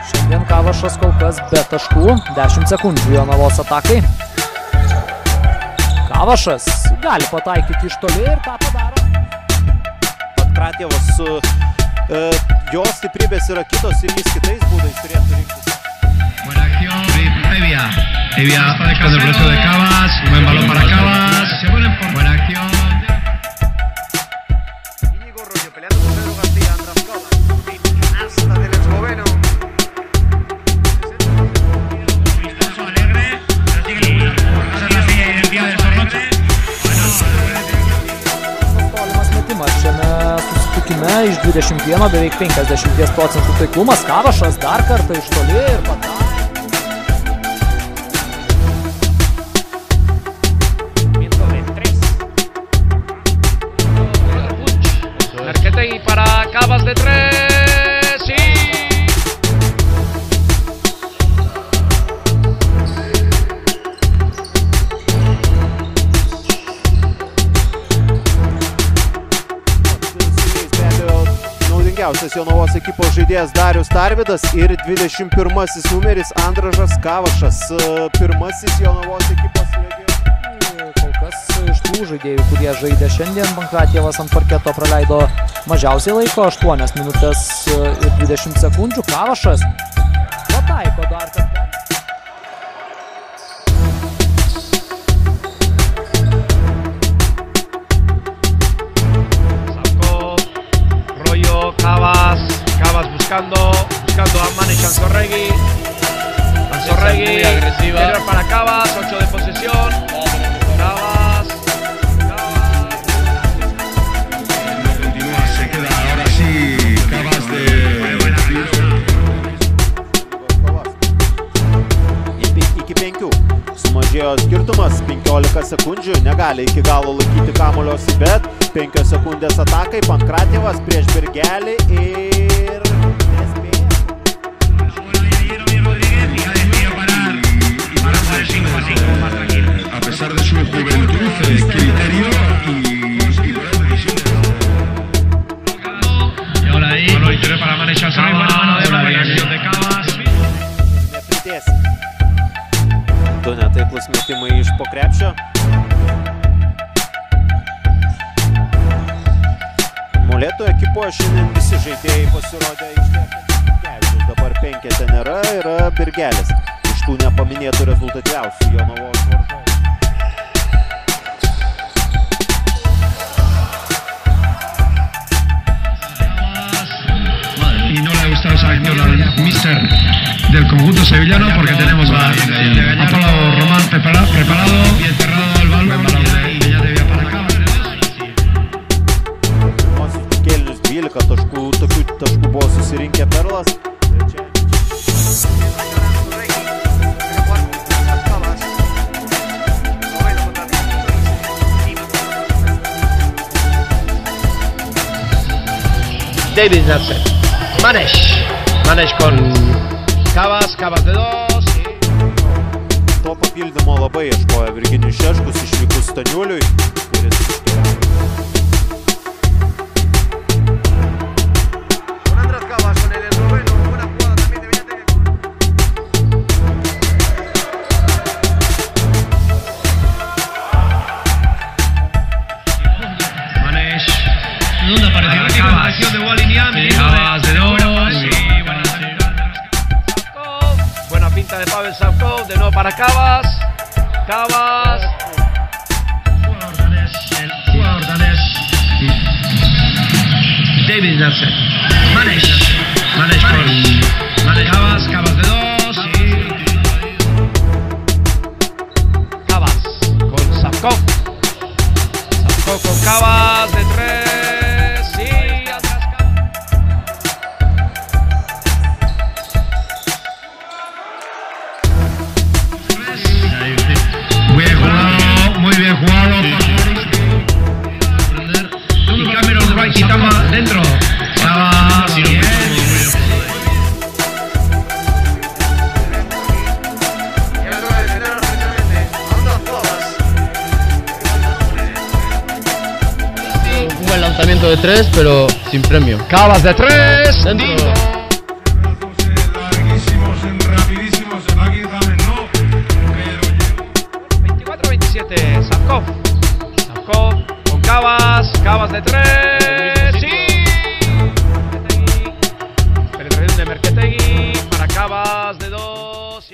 Šiandien Kavašas kol kas be taškų, 10 sekundžių Jonavos atakai. Kavašas gali pataikyti iš toli ir tą padaro. Patkratėvas, jo stiprybės yra kitos ir jis kitais būdais turėtų rinktis. Buena acción, Evia. Evia con el bloqueo de Cavas, buen balón para Cavas. Buena acción. Íñigo Rollo peleando con Pedro García, András Cavas. Canasta del esloveno. Vistazo alegre, pero sigue el día del Zorrote. Tolimas metimas šiame susitikime iš 21, beveik 50% taiklumas. Kavašas dar kartą iš toli ir pataiko. Arquetegui para Cavas de 3, sí. Naudingiausias Jonavos ekipos žaidėjas Darius Tarvydas ir 21 numeris Andražas Kavašas, pirmasis Jonavos ekipos legionis. Kol kas iš tų žaidėjų, kurie žaidė šiandien, Pankratjevas ant parketo praleido mažiausiai laiko, 8 minutės ir 20 sekundžių. Kavašas pataiko dar kartą. Cavas buscando a Manesh Anzorregui. Anzorregui, interior para Cavas, 8 de posesión. Cavas. No continúa, se queda ahora sí Cavas de... Iki 5. Sumažėjo skirtumas, 15 sekundžių, negali iki galo laikyti kamuoliosi, bet 5 sekundės atakai, Pankratjevas prieš Birgelį ir nespėja. A pesar de su juventud, criterio y buena decisión. Y ahora ahí, balón interior para Manesh Anzorregui, buena mano de acción de Cavas. Nepridės. Du netaiklus metimai iš po krepšio. Molėtų ekipoje šiandien visi žaidėjai pasirodė aikštėje. Dabar penkete nėra, yra Birgelis. Iš tų nepaminėtų rezultatyviausių Jonavos varžovų. Y no le ha gustado esa acción al míster del conjunto sevillano porque tenemos a Pablo Román preparado y enterrado al balón y ya debía para acá. Kėlinius 12 taškų, tokių taškų buvo susirinkę Perlas. David Nasser. Manesh con Cavas de 2. To papildymo labai ieškojo Virginijus Šeškus išvykus Staniuliui, kuris Con András Cavas, con el esloveno, buena jugada también de Beñate. Manesh. ¿Dónde apareció? La acción de Walinian. Cavas de 2. Buena pinta de Pavel Savkov, de nuevo para Cavas. Jugador danés. David Nasser. Manesh con Cavas de 2. Cavas con Savkov. Savkov con Cavas de 3. Sí, atrás Cavas. Muy bien jugado. Y Cameron Wright quitaba dentro. Estaba bien. Un buen lanzamiento de 3, pero sin premio. Cavas de 3. Dentro. Rapidísimos, aquí también no. 24-27. Savkov con Cavas de 3. Sí. Penetración de Merketegui para Cavas de 2.